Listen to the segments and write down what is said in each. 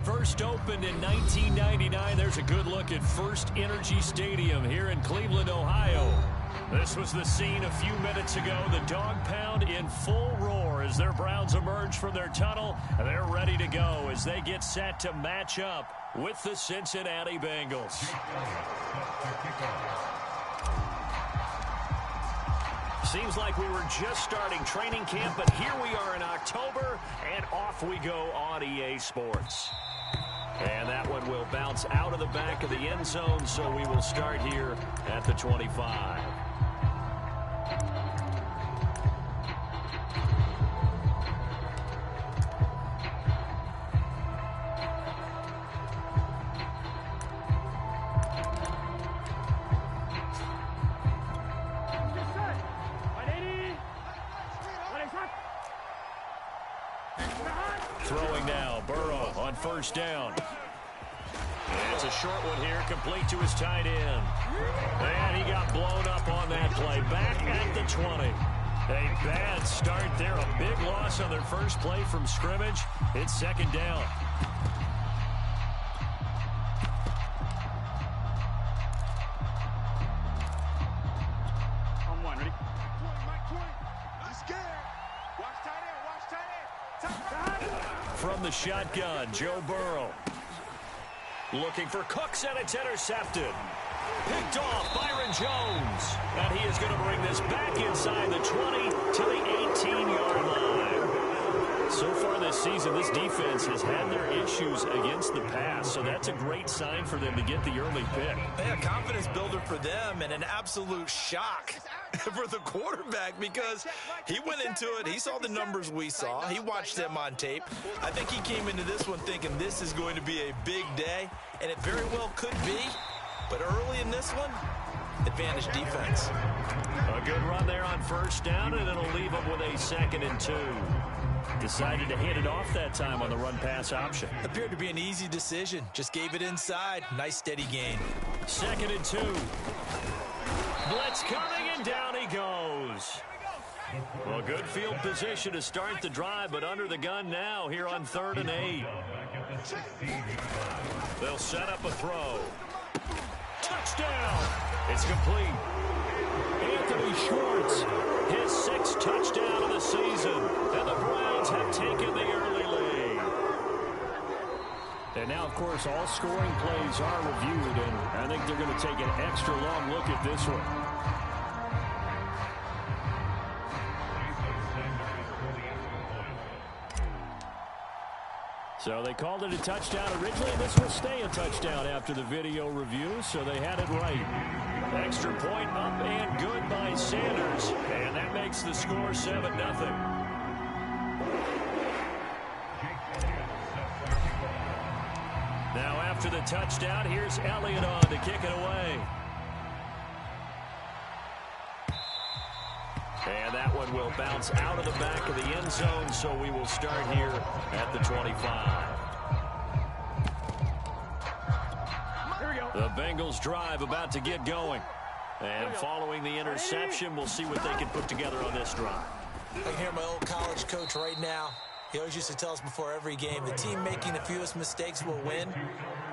first opened in 1999. There's a good look at First Energy Stadium here in Cleveland, Ohio. This was the scene a few minutes ago. The Dog Pound in full roar as their Browns emerge from their tunnel. They're ready to go as they get set to match up with the Cincinnati Bengals. Seems like we were just starting training camp, but here we are in October, and off we go on EA Sports. And that one will bounce out of the back of the end zone, so we will start here at the 25. Throwing now, Burrow on first down. And it's a short one here, complete to his tight end. And he got blown up on that play. Back at the 20. A bad start there, a big loss on their first play from scrimmage. It's second down. On one, ready? Mike 20. He's scared. Watch tight end, watch tight end. From the shotgun, Joe Burrow. Looking for Cooks, and it's intercepted. Picked off Byron Jones. And he is going to bring this back inside the 20 to the 18-yard line. So far this season, this defense has had their issues against the pass, so that's a great sign for them to get the early pick. A confidence builder for them and an absolute shock for the quarterback because he went into it. He saw the numbers we saw. He watched them on tape. I think he came into this one thinking this is going to be a big day, and it very well could be. But early in this one, advantage defense. A good run there on first down, and it'll leave them with a 2nd and 2. Decided to hand it off that time on the run-pass option. Appeared to be an easy decision. Just gave it inside. Nice, steady gain. 2nd and 2. Blitz coming, and down he goes. Well, good field position to start the drive, but under the gun now here on 3rd and 8. They'll set up a throw. Touchdown. It's complete. Anthony Schwartz, his 6th touchdown of the season. And the Browns have taken the early lead. And now, of course, all scoring plays are reviewed, and I think they're going to take an extra long look at this one. So they called it a touchdown originally. This will stay a touchdown after the video review, so they had it right. Extra point up and good by Sanders. And that makes the score 7-0. Now after the touchdown, here's Elliott on to kick it away. And that one will bounce out of the back of the end zone, so we will start here at the 25. Here we go. The Bengals drive about to get going. And following the interception, we'll see what they can put together on this drive. I can hear my old college coach right now. He always used to tell us before every game, the team making the fewest mistakes will win.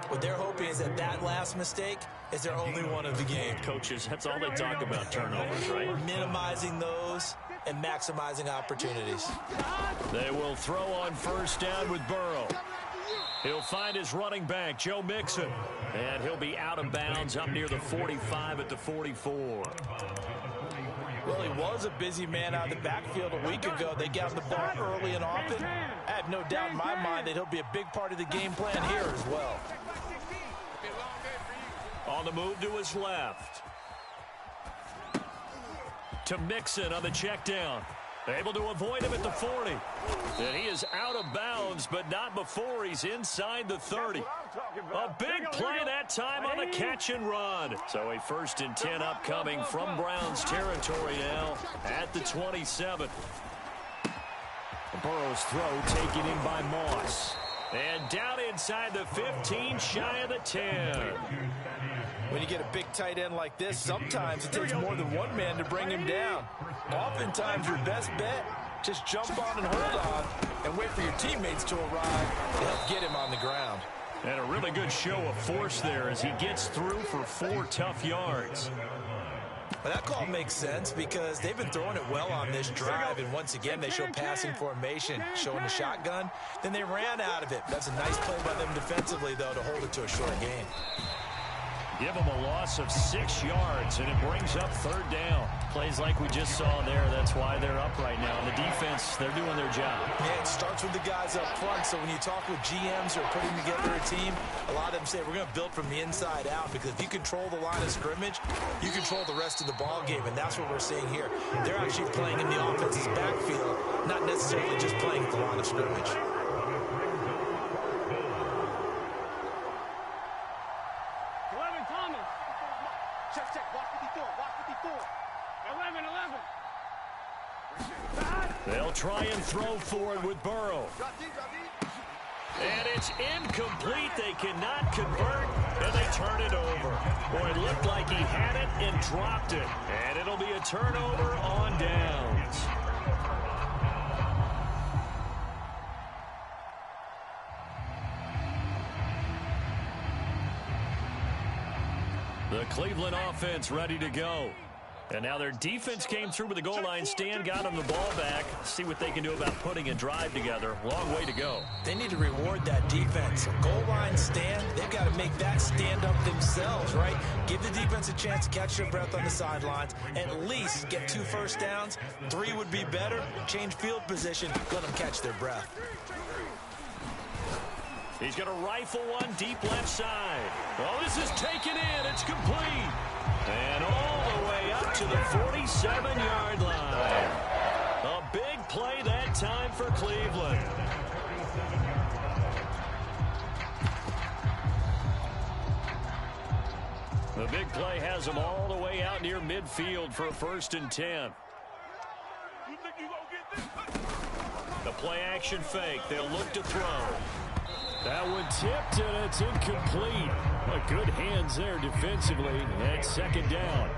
What they're hoping is that that last mistake is their only one of the game. Coaches, that's all they talk about, turnovers, right? Minimizing those and maximizing opportunities. They will throw on first down with Burrow. He'll find his running back, Joe Mixon. And he'll be out of bounds up near the 45 at the 44. Well, he was a busy man out of the backfield a week ago. They got the ball early and often. I have no doubt in my mind that he'll be a big part of the game plan here as well. On the move to his left. To Mixon on the check down. Able to avoid him at the 40. And he is out of bounds, but not before he's inside the 30. A big play that time on the catch and run. So a 1st and 10 upcoming from Browns territory now at the 27. Burrow's throw taken in by Moss. And down inside the 15, shy of the 10. When you get a big tight end like this, sometimes it takes more than one man to bring him down. Oftentimes, your best bet, just jump on and hold on and wait for your teammates to arrive to help get him on the ground. And a really good show of force there as he gets through for 4 tough yards. Well, that call makes sense because they've been throwing it well on this drive, and once again they show passing formation, showing the shotgun. Then they ran out of it. That's a nice play by them defensively, though, to hold it to a short gain. Give them a loss of 6 yards, and it brings up 3rd down. Plays like we just saw there, that's why they're up right now. And the defense, they're doing their job. Yeah, it starts with the guys up front, so when you talk with GMs who are putting together a team, a lot of them say we're going to build from the inside out, because if you control the line of scrimmage, you control the rest of the ball game, and that's what we're seeing here. They're actually playing in the offense's backfield, not necessarily just playing at the line of scrimmage. They'll try and throw for it with Burrow. And it's incomplete. They cannot convert, and they turn it over. Boy, it looked like he had it and dropped it. And it'll be a turnover on downs. The Cleveland offense ready to go. And now their defense came through with the goal line stand, got them the ball back. See what they can do about putting a drive together. Long way to go. They need to reward that defense. Goal line stand, they've got to make that stand up themselves, right? Give the defense a chance to catch their breath on the sidelines. At least get 2 first downs. 3 would be better. Change field position. Let them catch their breath. He's going to rifle one deep left side. Oh, this is taken in. It's complete. And all the way up to the 47-yard line. A big play that time for Cleveland. The big play has them all the way out near midfield for a 1st and 10. The play action fake. They'll look to throw. That one tipped, and it's incomplete. But good hands there defensively at 2nd down.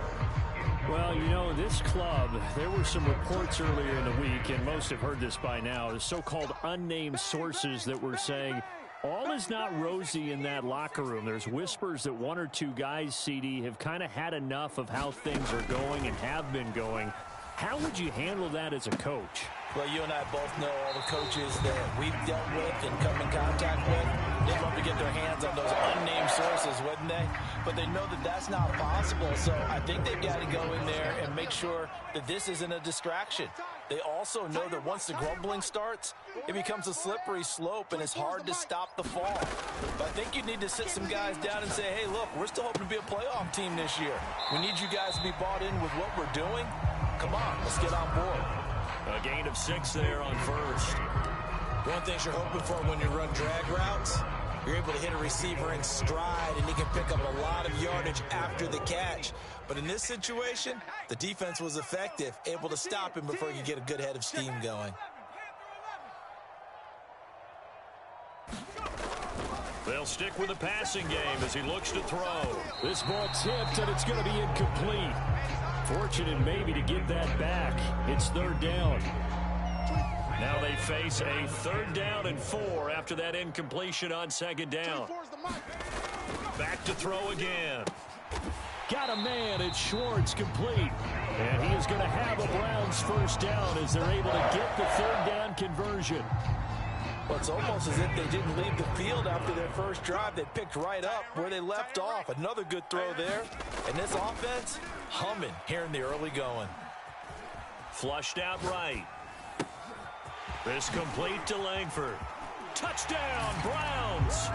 Well, you know, this club, there were some reports earlier in the week, and most have heard this by now, the so-called unnamed sources that were saying all is not rosy in that locker room. There's whispers that 1 or 2 guys, CD, have kind of had enough of how things are going and have been going. How would you handle that as a coach? Well, you and I both know all the coaches that we've dealt with and come in contact with. They'd love to get their hands on those unnamed sources, wouldn't they? But they know that that's not possible, so I think they've got to go in there and make sure that this isn't a distraction. They also know that once the grumbling starts, it becomes a slippery slope, and it's hard to stop the fall. But I think you need to sit some guys down and say, hey, look, we're still hoping to be a playoff team this year. We need you guys to be bought in with what we're doing. Come on, let's get on board. A gain of 6 there on 1st. One thing you're hoping for when you run drag routes, you're able to hit a receiver in stride, and he can pick up a lot of yardage after the catch. But in this situation, the defense was effective, able to stop him before you get a good head of steam going. They'll stick with the passing game as he looks to throw. This ball tipped, and it's going to be incomplete. Fortunate maybe to get that back. It's 3rd down. Now they face a 3rd down and 4 after that incompletion on 2nd down. Back to throw again. Got a man. It's Schwartz, complete. And he is going to have a Browns 1st down as they're able to get the 3rd down conversion. Well, it's almost as if they didn't leave the field after their first drive. They picked right up where they left off. Another good throw there. And this offense, humming here in the early going. Flushed out right. This complete to Langford. Touchdown, Browns.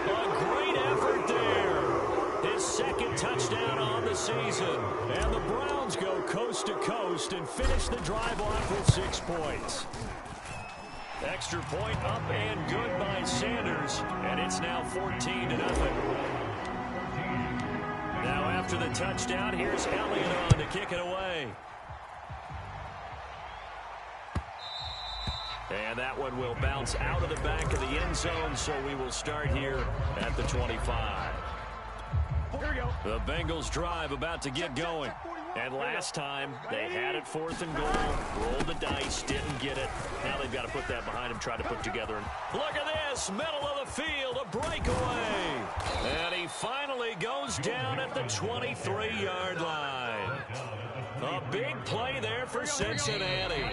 A great effort there. His 2nd touchdown on the season. And the Browns go coast to coast and finish the drive off with 6 points. Extra point up and good by Sanders, and it's now 14-0. Now after the touchdown, here's Elliott on to kick it away. And that one will bounce out of the back of the end zone, so we will start here at the 25. Here we go. The Bengals drive about to get going. And last time, they had it 4th and goal, rolled the dice, didn't get it. Now they've got to put that behind them, try to put together. Look at this, middle of the field, a breakaway. And he finally goes down at the 23-yard line. A big play there for Cincinnati.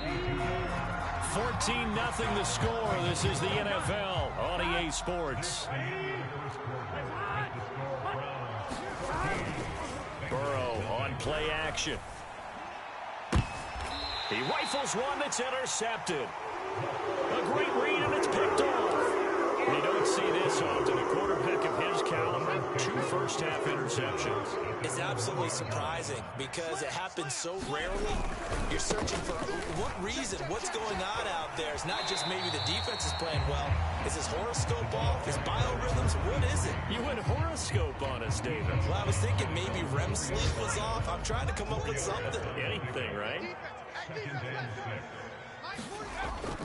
14-0 the score. This is the NFL on EA Sports. Burrow on play action. He rifles one that's intercepted. A great read, and it's picked off. You don't see this often. A quarterback of his caliber, 2 first-half interceptions. It's absolutely surprising because it happens so rarely. You're searching for what reason, what's going on out there. It's not just maybe the defense is playing well. Is his horoscope off? His biorhythms? What is it? You went horoscope on us, David. Well, I was thinking maybe REM sleep was off. I'm trying to come up with something. Anything, right?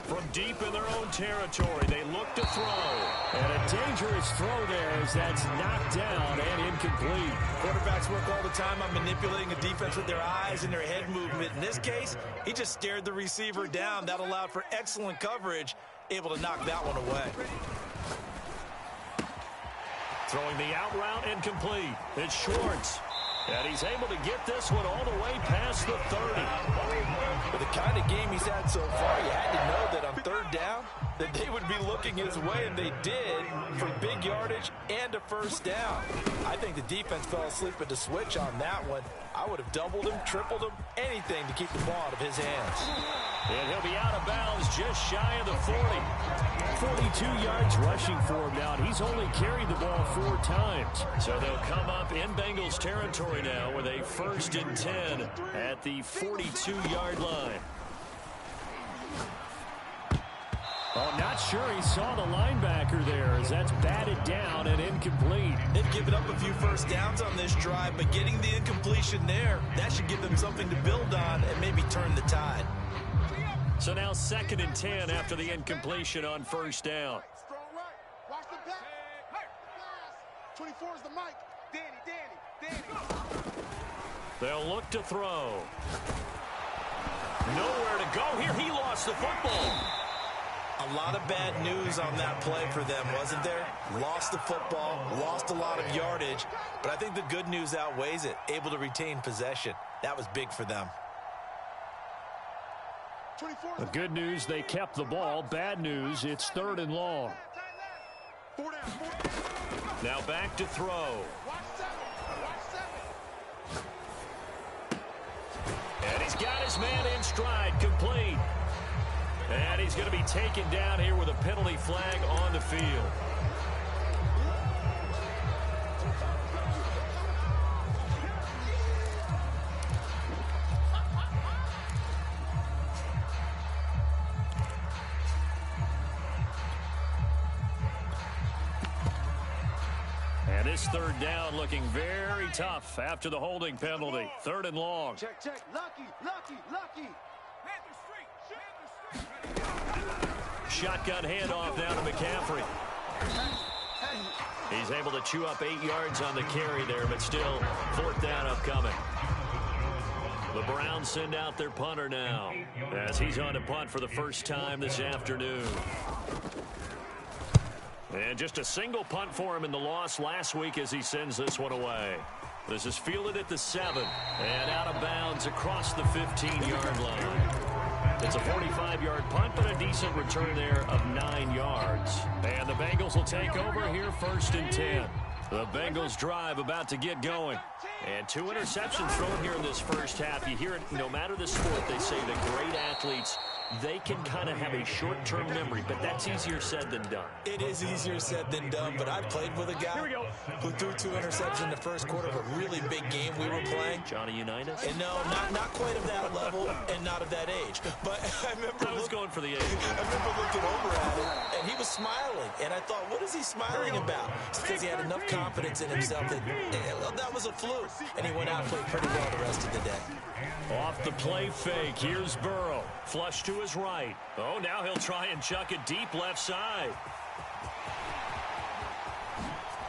From deep in their own territory, they look to throw. And a dangerous throw there as that's knocked down and incomplete. Quarterbacks work all the time on manipulating a defense with their eyes and their head movement. In this case, he just stared the receiver down. That allowed for excellent coverage, able to knock that one away. Throwing the out route incomplete. It's Schwartz. And he's able to get this one all the way past the 30. With the kind of game he's had so far, you had to know that on 3rd down, that they would be looking his way, and they did, for big yardage and a first down. I think the defense fell asleep at the switch on that one. I would have doubled him, tripled him, anything to keep the ball out of his hands. And he'll be out of bounds just shy of the 40. 42 yards rushing for him now, and he's only carried the ball 4 times. So they'll come up in Bengals territory now with a 1st and 10 at the 42-yard line. Oh, not sure he saw the linebacker there as that's batted down and incomplete. They've given up a few first downs on this drive, but getting the incompletion there, that should give them something to build on and maybe turn the tide. So now 2nd and 10 after the incompletion on 1st down. Strong right. Watch the back. Hey, 24 is the mic. Danny. They'll look to throw. Nowhere to go here. He lost the football. A lot of bad news on that play for them, wasn't there? Lost the football, lost a lot of yardage, but I think the good news outweighs it. Able to retain possession. That was big for them. The good news, they kept the ball. Bad news, it's 3rd and long. Now back to throw. And he's got his man in stride, complete. And he's going to be taken down here with a penalty flag on the field. And this 3rd down looking very tough after the holding penalty. 3rd and long. Check. Lucky. Shotgun handoff down to McCaffrey. He's able to chew up 8 yards on the carry there, but still 4th down upcoming. The Browns send out their punter now as he's on to punt for the first time this afternoon. And just a single punt for him in the loss last week as he sends this one away. This is fielded at the 7 and out of bounds across the 15-yard line. It's a 45-yard punt, but a decent return there of 9 yards. And the Bengals will take over here 1st and 10. The Bengals drive about to get going. And 2 interceptions thrown here in this first half. You hear it no matter the sport, they say that great athletes, they can kind of have a short-term memory, but that's easier said than done. It is easier said than done, but I played with a guy who threw 2 interceptions in the first quarter of a really big game we were playing. Johnny Unitas? And no, not quite of that level and not of that age. But I remember going for the age. I remember looking over at him, and he was smiling. And I thought, what is he smiling about? It's because he had enough confidence in himself that was a fluke. And he went out and played pretty well the rest of the day. Off the play fake, here's Burrow. Flush to his right. Oh, now he'll try and chuck it deep left side.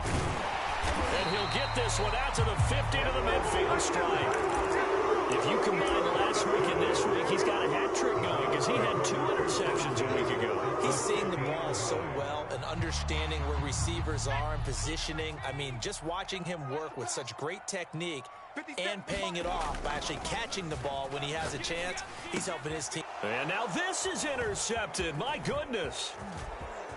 And he'll get this one out to the 50 to the midfield strike. If you combine last week and this week, he's got a hat trick going because he had 2 interceptions a week ago. He's seeing the ball so well and understanding where receivers are and positioning. I mean, just watching him work with such great technique and paying it off by actually catching the ball when he has a chance, he's helping his team. And now this is intercepted. My goodness.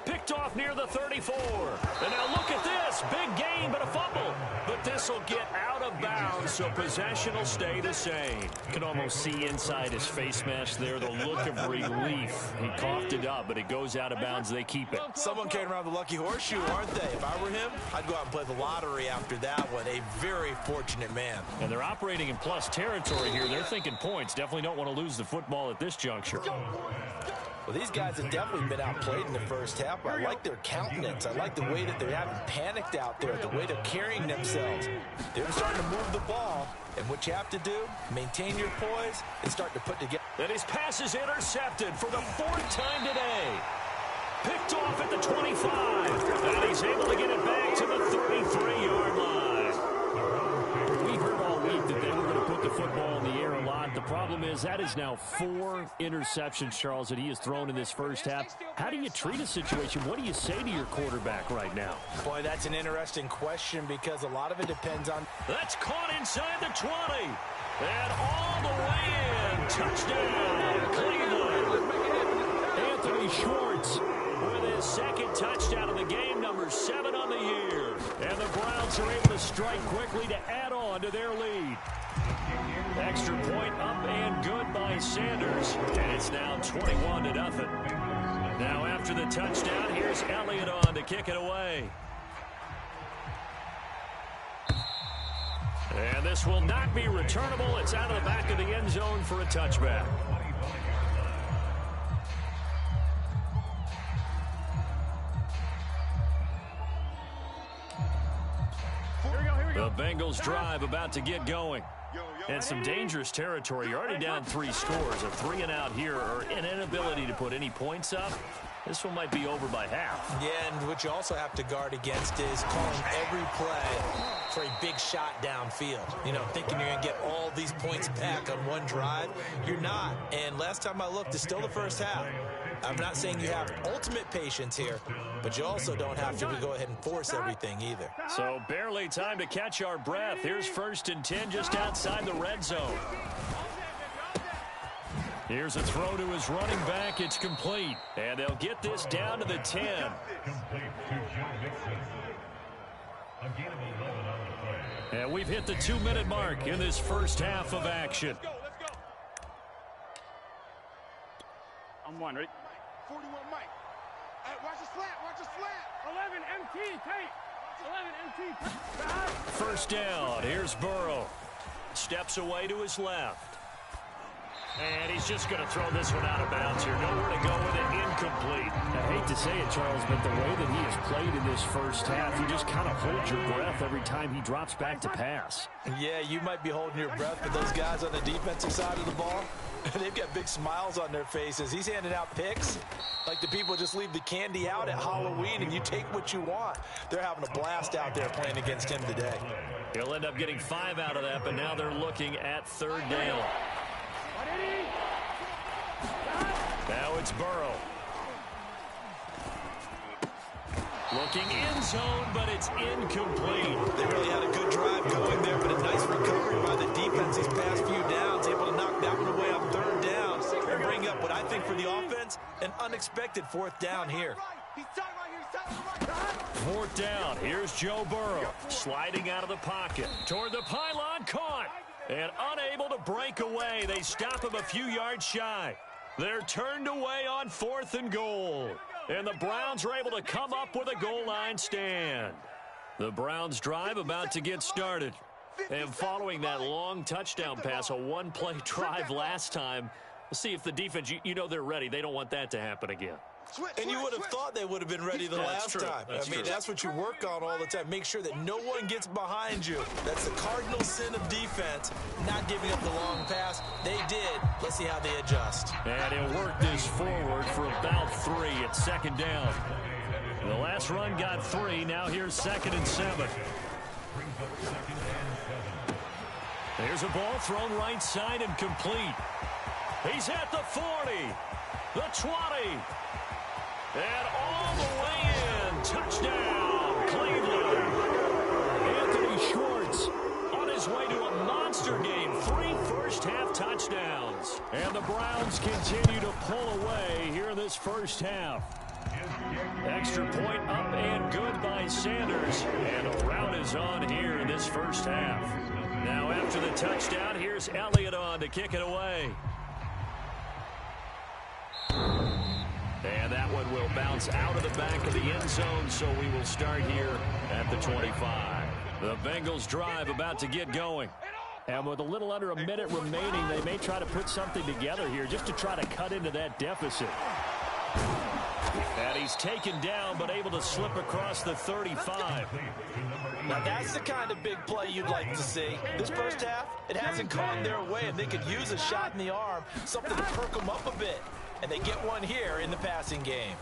Picked off near the 34. And now look at this. Big gain, but a fumble. But this will get out of bounds, so possession will stay the same. You can almost see inside his face mask there the look of relief. He coughed it up, but it goes out of bounds. They keep it. Someone carrying around the lucky horseshoe, aren't they? If I were him, I'd go out and play the lottery after that one. A very fortunate man. And they're operating in plus territory here. They're thinking points. Definitely don't want to lose the football at this juncture. Well, these guys have definitely been outplayed in the first half. I like their countenance. I like the way that they haven't panicked out there, the way they're carrying themselves. They're starting to move the ball, and what you have to do, maintain your poise and start to put together. And his pass is intercepted for the 4th time today. Picked off at the 25, and he's able to get it back to the 33-yard line. We heard all week that they were going to put the football in the air a lot. The problem is that is now 4 interceptions, Charles, that he has thrown in this first half. How do you treat a situation? What do you say to your quarterback right now? Boy, that's an interesting question because a lot of it depends on. That's caught inside the 20. And all the way in. Touchdown, Cleveland. Anthony Schwartz with his 2nd touchdown of the game, number 7 on the year. And the Browns are able to strike quickly to add on to their lead. Extra point up and good by Sanders. And it's now 21-0. Now after the touchdown, here's Elliott on to kick it away. And this will not be returnable. It's out of the back of the end zone for a touchback. The Bengals drive about to get going. And some dangerous territory. You're already down 3 scores. A 3 and out here, or an inability to put any points up. This one might be over by half. Yeah, and what you also have to guard against is calling every play for a big shot downfield. You know, thinking you're going to get all these points back on one drive. You're not. And last time I looked, it's still the first half. I'm not saying you have ultimate patience here, but you also don't have to go ahead and force everything either. So barely time to catch our breath. Here's 1st and 10 just outside the red zone. Here's a throw to his running back. It's complete. And they'll get this down to the 10. And we've hit the 2-minute mark in this first half of action. I'm one, ready? 41 Mike. Hey, watch the slant, watch the slant. 11 MT, tight. 11 MT, tight. First down. Here's Burrow. Steps away to his left. And he's just going to throw this one out of bounds here. Nowhere to go with it. Incomplete. I hate to say it, Charles, but the way that he has played in this first half, you just kind of hold your breath every time he drops back to pass. Yeah, you might be holding your breath, but those guys on the defensive side of the ball, they've got big smiles on their faces. He's handing out picks like the people just leave the candy out at Halloween and you take what you want. They're having a blast out there playing against him today. He'll end up getting 5 out of that, but now they're looking at 3rd down. Now it's Burrow. Looking end zone, but it's incomplete. They really had a good drive going there, but a nice recovery by the defense these past few downs, able to knock that one away on 3rd down and bring up what I think for the offense, an unexpected 4th down here. 4th down. Here's Joe Burrow sliding out of the pocket toward the pylon, caught and unable to break away. They stop him a few yards shy. They're turned away on 4th and goal. And the Browns are able to come up with a goal line stand. The Browns drive about to get started. And following that long touchdown pass, a 1-play drive last time, we'll see if the defense, you know they're ready. They don't want that to happen again. And you would have thought they would have been ready the last time. I mean, that's what you work on all the time. Make sure that no one gets behind you. That's the cardinal sin of defense, not giving up the long pass. They did. Let's see how they adjust. And he'll work this forward for about 3 at 2nd down. The last run got 3. Now here's 2nd and 7. Here's a ball thrown right side and complete. He's at the 40, the 20, and all the way in. Touchdown, Cleveland. Anthony Schwartz on his way to a monster game. 3 first-half touchdowns. And the Browns continue to pull away here in this first half. Extra point up and good by Sanders. And a rout is on here in this first half. Now after the touchdown, here's Elliott on to kick it away. And that one will bounce out of the back of the end zone, so we will start here at the 25. The Bengals drive about to get going. And with a little under a minute remaining, they may try to put something together here just to try to cut into that deficit. And he's taken down, but able to slip across the 35. Now, that's the kind of big play you'd like to see. This first half, it hasn't gone their way, and they could use a shot in the arm, something to perk them up a bit. And they get one here in the passing game.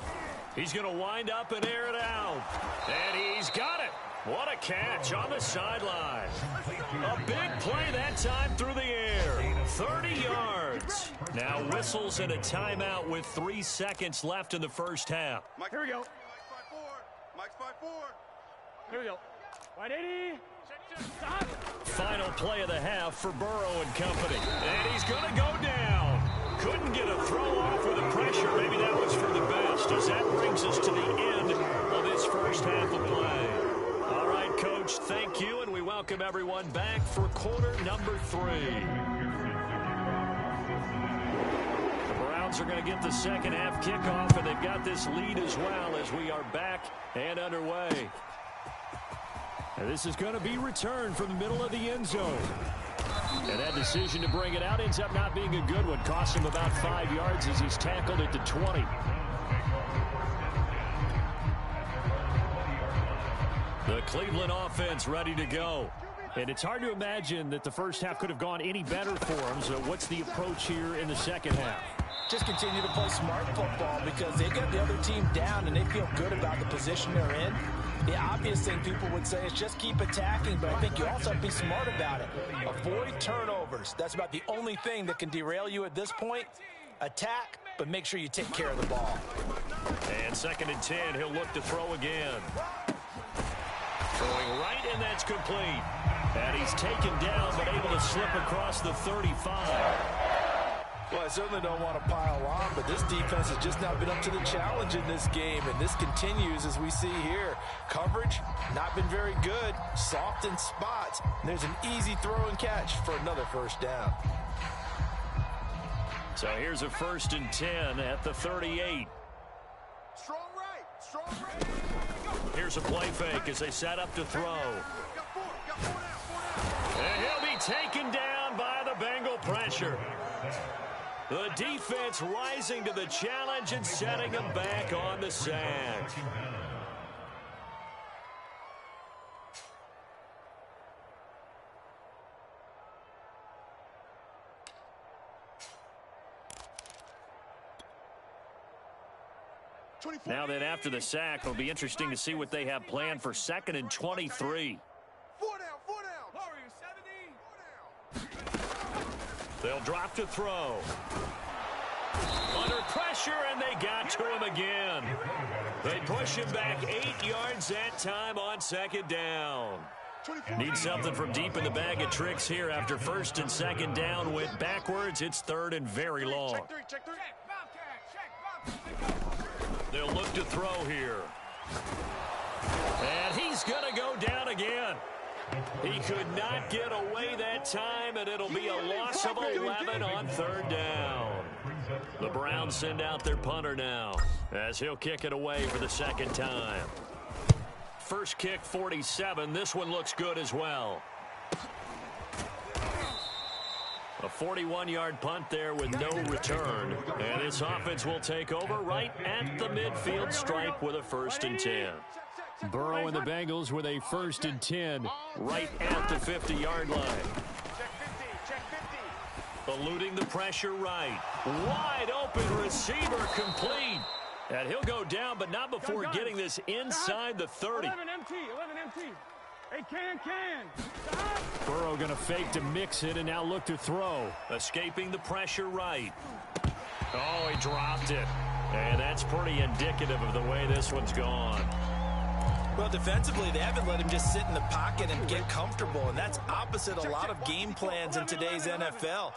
He's going to wind up and air it out. And he's got it. What a catch on the sideline. A big play that time through the air. 30 yards. Now whistles and a timeout with 3 seconds left in the first half. Here we go. Mike's 5-4. Here we go. 180. Stop. Final play of the half for Burrow and company. And he's going to go down. Couldn't get a throw off with the pressure. Maybe that was for the best, as that brings us to the end of this first half of play. All right, Coach, thank you, and we welcome everyone back for quarter number 3. The Browns are going to get the second half kickoff, and they've got this lead as well as we are back and underway. And this is going to be returned from the middle of the end zone. And that decision to bring it out ends up not being a good one. Costs him about 5 yards as he's tackled at the 20. The Cleveland offense ready to go. And it's hard to imagine that the first half could have gone any better for them. So what's the approach here in the second half? Just continue to play smart football because they get the other team down and they feel good about the position they're in. The obvious thing people would say is just keep attacking, but I think you also have to be smart about it. Avoid turnovers. That's about the only thing that can derail you at this point. Attack, but make sure you take care of the ball. And 2nd and 10, he'll look to throw again. Throwing right, and that's complete. And he's taken down, but able to slip across the 35. Well, I certainly don't want to pile on, but this defense has just not been up to the challenge in this game, and this continues as we see here. Coverage, not been very good, soft in spots. And there's an easy throw and catch for another first down. So here's a 1st and 10 at the 38. Strong right. Strong right. Here's a play fake as they set up to throw. And he'll be taken down by the Bengal pressure. The defense rising to the challenge and setting him back on the sack. Now then, after the sack, it'll be interesting to see what they have planned for 2nd and 23. 4 down. How are you, 70? 4 down. They'll drop to throw. Under pressure, and they got to him again. They push him back 8 yards that time on 2nd down. Need something from deep in the bag of tricks here after 1st and 2nd down went backwards. It's 3rd and very long. Check 3. They'll look to throw here. And he's going to go down again. He could not get away that time, and it'll be a loss of 11 on 3rd down. The Browns send out their punter now as he'll kick it away for the 2nd time. First kick, 47. This one looks good as well. A 41-yard punt there with no return. And this offense will take over right at the midfield stripe with a 1st and 10. Burrow and the Bengals with a 1st and 10 right at the 50-yard line. Check 50. Eluding the pressure right. Wide open receiver complete. And he'll go down, but not before getting this inside the 30. 11 MT. Hey, can. Burrow going to fake to mix it and now look to throw. Escaping the pressure right. Oh, he dropped it. And that's pretty indicative of the way this one's gone. Well, defensively, they haven't let him just sit in the pocket and get comfortable, and that's opposite a lot of game plans in today's NFL.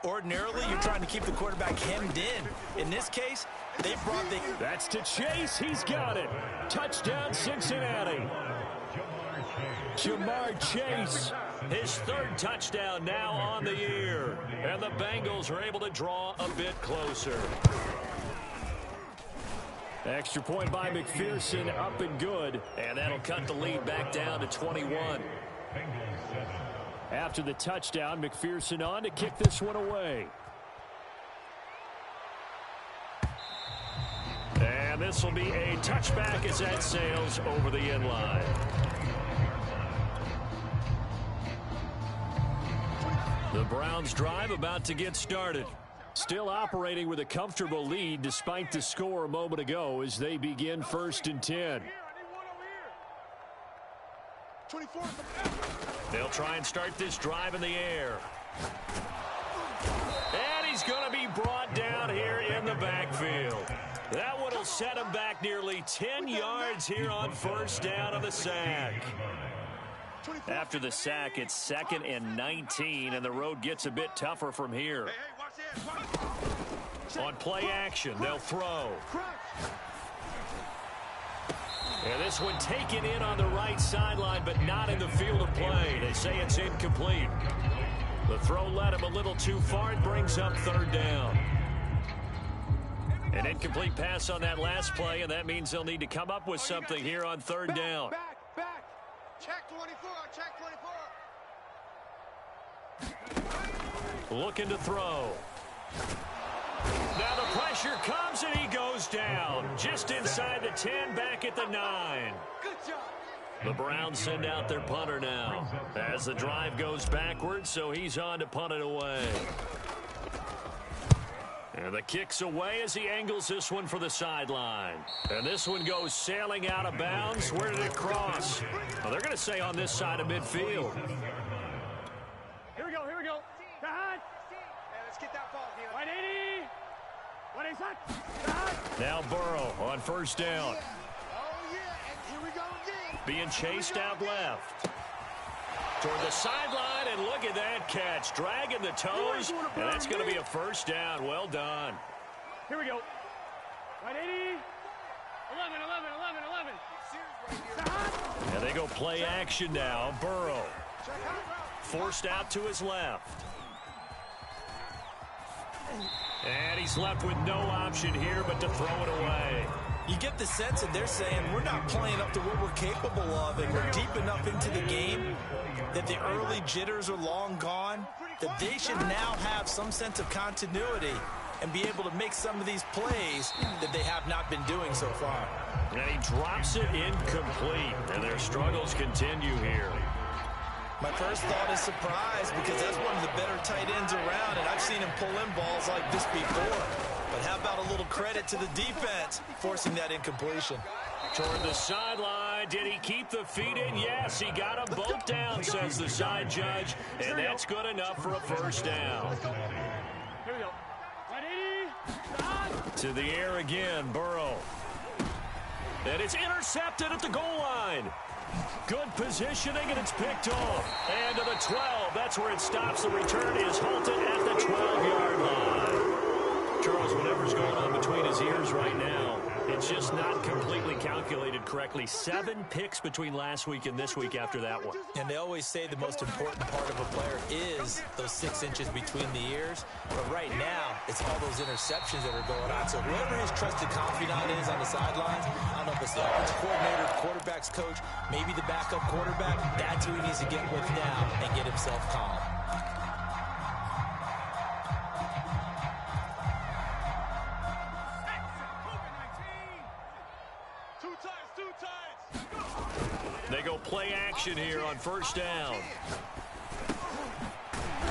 Ordinarily, you're trying to keep the quarterback hemmed in. In this case, they brought the... That's to Chase. He's got it. Touchdown, Cincinnati. Jamar Chase, his third touchdown now on the year. And the Bengals are able to draw a bit closer. Extra point by McPherson, up and good. And that'll cut the lead back down to 21. After the touchdown, McPherson on to kick this one away. And this will be a touchback as that sails over the end line. The Browns drive about to get started. Still operating with a comfortable lead despite the score a moment ago as they begin 1st and 10. They'll try and start this drive in the air. And he's going to be brought down here in the backfield. That one will set him back nearly 10 yards here on 1st down on the sack. After the sack, it's 2nd and 19, and the road gets a bit tougher from here. On play action, they'll throw. And this one taken in on the right sideline, but not in the field of play. They say it's incomplete. The throw led him a little too far. It brings up 3rd down. An incomplete pass on that last play, and that means they'll need to come up with something here on 3rd down. Back. Check 24, check 24. Looking to throw. Now the pressure comes and he goes down. Just inside the 10, back at the 9. Good job. The Browns send out their punter now. As the drive goes backwards, so he's on to punt it away. And the kick's away as he angles this one for the sideline. And this one goes sailing out of bounds. Where did it cross? Well, they're going to say on this side of midfield. Here we go. Behind. Hey, let's get that ball, Gil. 180. 180. Now Burrow on 1st down. Oh, yeah, and here we go again. Being chased out left. Toward the sideline, and look at that catch. Dragging the toes, and that's going to be a 1st down. Well done. Here we go. 180. 11. And they go play action now. Burrow. Forced out to his left. And he's left with no option here but to throw it away. You get the sense that they're saying we're not playing up to what we're capable of, and we're deep enough into the game that the early jitters are long gone, that they should now have some sense of continuity and be able to make some of these plays that they have not been doing so far. And he drops it incomplete, and their struggles continue here. My first thought is surprise, because that's one of the better tight ends around, and I've seen him pull in balls like this before. But how about a little credit to the defense forcing that incompletion? Toward the sideline. Did he keep the feet in? Yes, he got them both down, says the side judge. And that's good enough for a 1st down. Here we go. 180. To the air again, Burrow. And it's intercepted at the goal line. Good positioning, and it's picked off. And to the 12. That's where it stops. The return is halted at the 12-yard line. Charles, whatever's going on between his ears right now, it's just not completely calculated correctly. 7 picks between last week and this week after that one. And they always say the most important part of a player is those 6 inches between the ears. But right now, it's all those interceptions that are going on. So whoever his trusted confidant is on the sidelines, I don't know if it's the offensive coordinator, quarterback's coach, maybe the backup quarterback, that's who he needs to get with now and get himself calm. They go play action here on 1st down.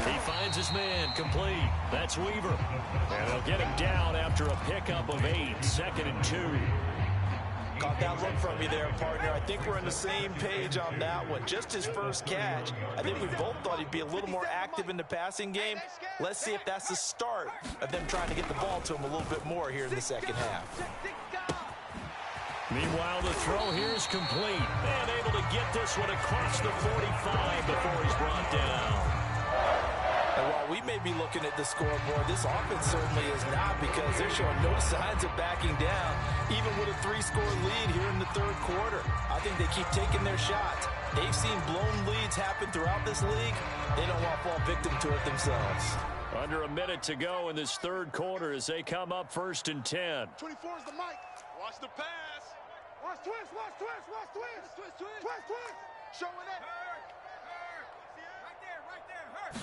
He finds his man complete. That's Weaver. And they'll get him down after a pickup of 8. 2nd and 2. Caught that look from you there, partner. I think we're on the same page on that one. Just his first catch. I think we both thought he'd be a little more active in the passing game. Let's see if that's the start of them trying to get the ball to him a little bit more here in the second half. Meanwhile, the throw here is complete. And able to get this one across the 45 before he's brought down. And while we may be looking at the scoreboard, this offense certainly is not, because they're showing no signs of backing down, even with a 3-score lead here in the third quarter. I think they keep taking their shots. They've seen blown leads happen throughout this league. They don't want to fall victim to it themselves. Under a minute to go in this third quarter as they come up 1st and 10. 24 is the mic. Watch the pass. Watch twist, watch twist, watch twist. Twist, twist, twist, twist. Showing it. Right there, hurt.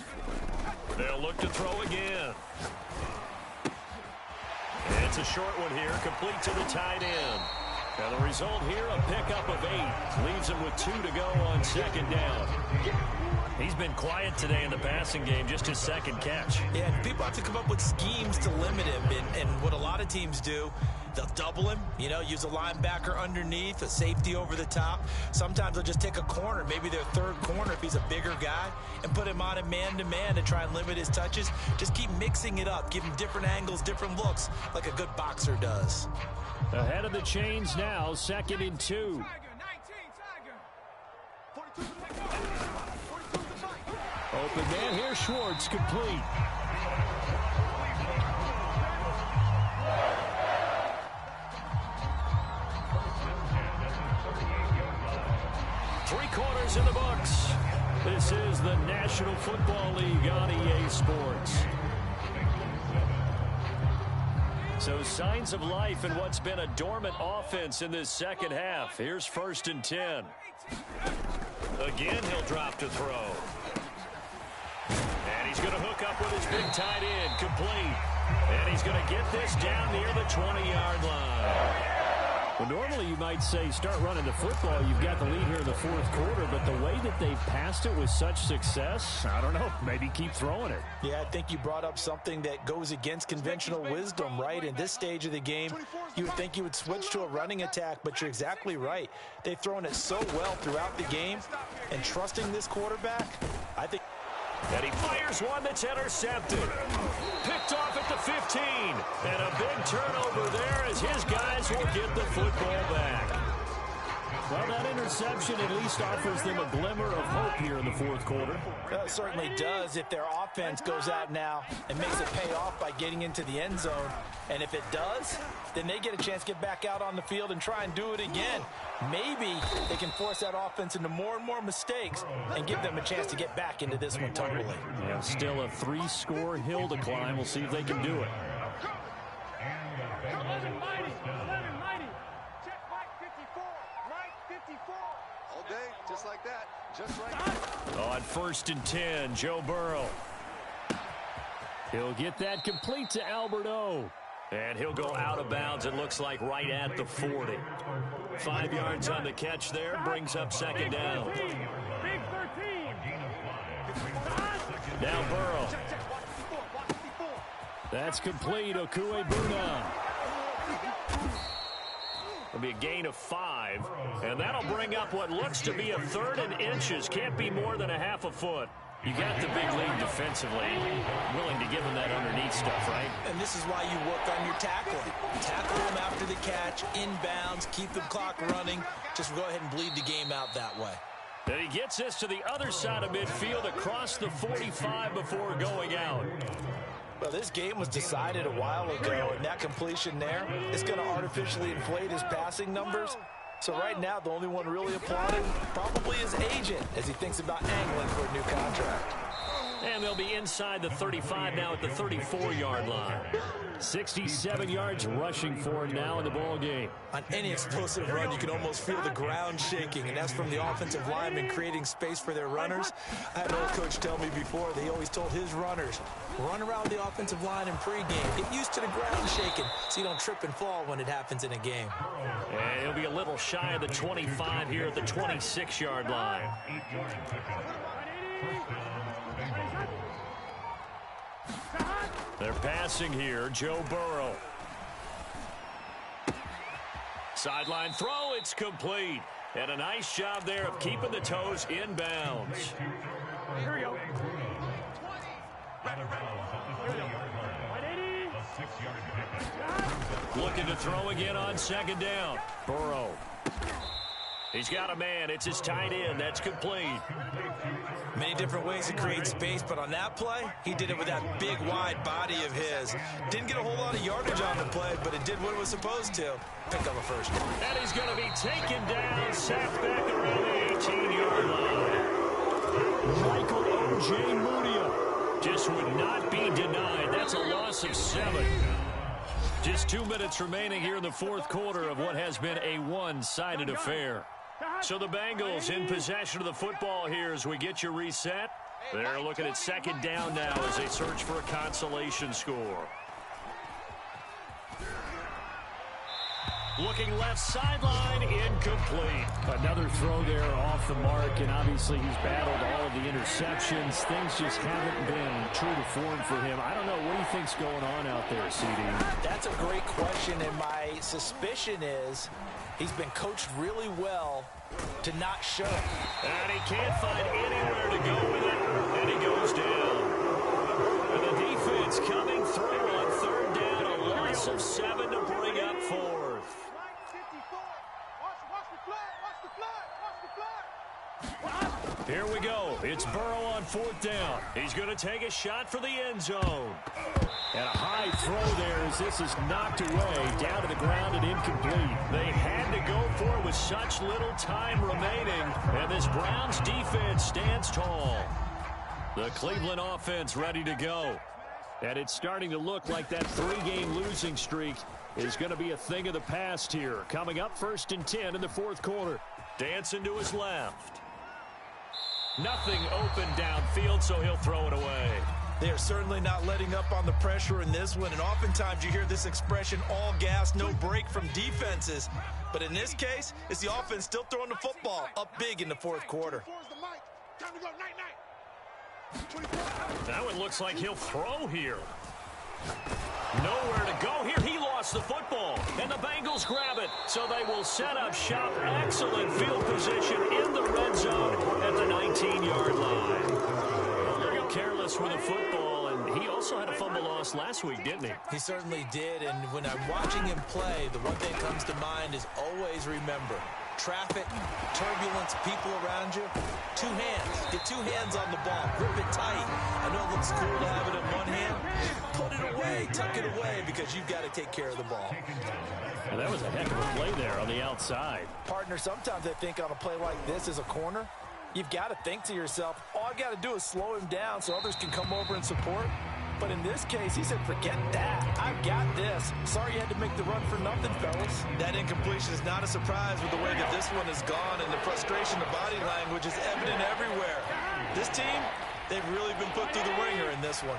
They'll look to throw again. It's a short one here, complete to the tight end. Now the result here, a pickup of 8. Leaves him with 2 to go on 2nd down. He's been quiet today in the passing game, just his 2nd catch. Yeah, people have to come up with schemes to limit him, and what a lot of teams do, they'll double him, use a linebacker underneath, a safety over the top. Sometimes they'll just take a corner, maybe their 3rd corner if he's a bigger guy, and put him on a man-to-man to try and limit his touches. Just keep mixing it up, give him different angles, different looks, like a good boxer does. Ahead of the chains now, 2nd and 2. Open man here, Schwartz, complete. Three quarters in the books. This is the National Football League on EA Sports. So signs of life in what's been a dormant offense in this second half. Here's 1st and 10. Again, he'll drop to throw. And he's going to hook up with his big tight end, complete. And he's going to get this down near the 20-yard line. Well, normally you might say start running the football. You've got the lead here in the 4th quarter, but the way that they've passed it with such success, I don't know, maybe keep throwing it. Yeah, I think you brought up something that goes against conventional wisdom, right? In this stage of the game, you would think you would switch to a running attack, but you're exactly right. They've thrown it so well throughout the game, and trusting this quarterback, I think... And he fires one that's intercepted. Picked off at the 15. And a big turnover there as his guys will get the football back. Well, that interception at least offers them a glimmer of hope here in the 4th quarter. It certainly does if their offense goes out now and makes it pay off by getting into the end zone. And if it does, then they get a chance to get back out on the field and try and do it again. Maybe they can force that offense into more and more mistakes and give them a chance to get back into this one totally. Yeah, still a 3-score hill to climb. We'll see if they can do it. All day, just like that. Just like that. On 1st and 10, Joe Burrow. He'll get that complete to Albert O. And he'll go out of bounds, it looks like, right at the 40. 5 yards on the catch there, brings up 2nd down. Big 13. Now Burrow. That's complete, Okuegbuna. It'll be a gain of 5, and that'll bring up what looks to be a 3rd and inches. Can't be more than a half a foot. You got the big lead defensively, willing to give him that underneath stuff, right? And this is why you work on your tackling. Tackle them after the catch, inbounds, keep the clock running. Just go ahead and bleed the game out that way. And he gets this to the other side of midfield across the 45 before going out. Well, this game was decided a while ago, and that completion there is going to artificially inflate his passing numbers. So right now, the only one really applauding probably his agent as he thinks about angling for a new contract. And they'll be inside the 35 now at the 34-yard line. 67 yards rushing for him now in the ball game. On any explosive run, you can almost feel the ground shaking, and that's from the offensive linemen creating space for their runners. I had an old coach tell me before, they always told his runners, run around the offensive line in pregame. Get used to the ground shaking so you don't trip and fall when it happens in a game. And he'll be a little shy of the 25 here at the 26-yard line. They're passing here, Joe Burrow. Sideline throw, it's complete. And a nice job there of keeping the toes in bounds. Here we go. Looking to throw again on second down. Burrow. He's got a man. It's his tight end. That's complete. Many different ways to create space, but on that play, he did it with that big, wide body of his. Didn't get a whole lot of yardage on the play, but it did what it was supposed to. Pick up a first down. And he's going to be taken down, sacked back around the 18-yard line. Michael Ojemudia just would not be denied. That's a loss of 7. Just 2 minutes remaining here in the fourth quarter of what has been a one-sided affair. So the Bengals in possession of the football here as we get you reset. They're looking at second down now as they search for a consolation score. Looking left sideline, incomplete. Another throw there off the mark, and obviously he's battled all of the interceptions. Things just haven't been true to form for him. I don't know. What do you think's going on out there, CD? That's a great question, and my suspicion is he's been coached really well to not show it. And he can't find anywhere to go with it, and he goes down. And the defense coming through on third down, a loss of 7 to bring up fourth. Here we go. It's Burrow on fourth down. He's going to take a shot for the end zone. And a high throw there as this is knocked away, down to the ground and incomplete. They had to go for it with such little time remaining, and this Browns defense stands tall. The Cleveland offense ready to go. And it's starting to look like that 3-game losing streak is going to be a thing of the past here. Coming up 1st and 10 in the fourth quarter. Dancing to his left. Nothing open downfield, so he'll throw it away. They are certainly not letting up on the pressure in this one, and oftentimes you hear this expression, all gas, no break from defenses. But in this case, it's the offense still throwing the football up big in the fourth quarter. Now it looks like he'll throw here. Nowhere to go here. He lost the football, and the Bengals grab it. So they will set up shop. Excellent field position in the red zone at the 19-yard line. A little careless with the football, and he also had a fumble loss last week, didn't he? He certainly did, and when I'm watching him play, the one thing that comes to mind is always remember, traffic, turbulence, people around you, 2 hands. Get 2 hands on the ball. Grip it tight. I know it looks cool to have it in one hand. Put it away. Tuck it away because you've got to take care of the ball. And that was a heck of a play there on the outside. Partner, sometimes I think on a play like this as a corner, you've got to think to yourself, all I've got to do is slow him down so others can come over and support. But in this case, he said, forget that. I've got this. Sorry you had to make the run for nothing, fellas. That incompletion is not a surprise with the way that this one has gone, and the frustration of body language is evident everywhere. This team, they've really been put through the ringer in this one.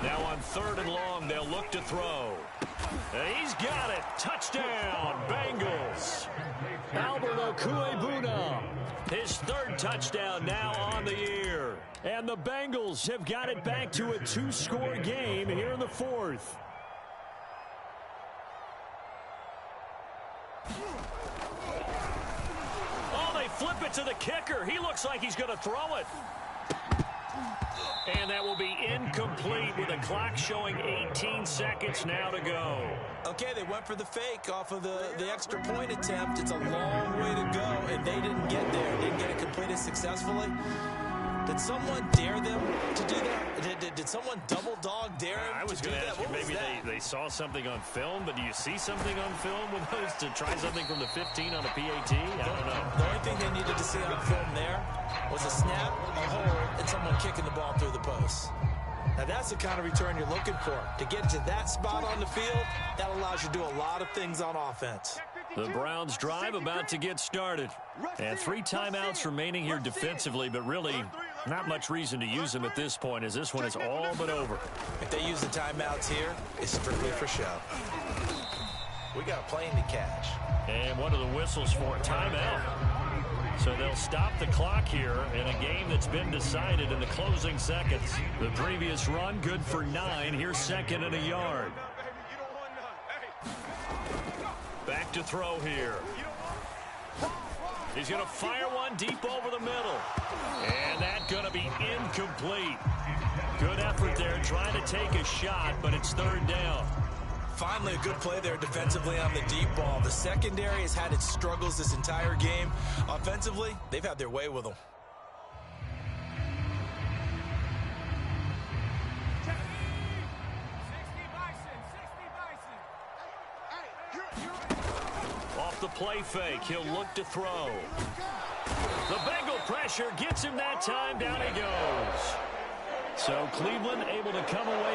Now on 3rd and long, they'll look to throw. And he's got it. Touchdown, Bengals. Albert Okwuegbunam. His 3rd touchdown now on the year. And the Bengals have got it back to a 2-score game here in the 4th. Oh, they flip it to the kicker. He looks like he's going to throw it. And that will be incomplete with the clock showing 18 seconds now to go. Okay, they went for the fake off of the extra point attempt. It's a long way to go, and they didn't get there. Didn't get it completed successfully. Did someone dare them to do that? Did someone double dog dare them? I was going to ask you, maybe they saw something on film, but do you see something on film with those to try something from the 15 on a PAT? I don't know. The only thing they needed to see on film there was a snap, a hold, and someone kicking the ball through the post. Now that's the kind of return you're looking for. To get to that spot on the field, that allows you to do a lot of things on offense. The Browns drive about to get started. And 3 timeouts remaining here defensively, but really not much reason to use them at this point as this one is all but over. If they use the timeouts here, it's strictly for show. We got a plane to catch. And what are the whistles for? Timeout. So they'll stop the clock here in a game that's been decided in the closing seconds. The previous run, good for 9. Here's second and a yard. Back to throw here. He's going to fire one deep over the middle. And that's going to be incomplete. Good effort there trying to take a shot, but it's third down. Finally, a good play there defensively on the deep ball. The secondary has had its struggles this entire game. Offensively, they've had their way with them. Off the play fake, he'll look to throw. The Bengal pressure gets him that time. Down he goes. So Cleveland able to come away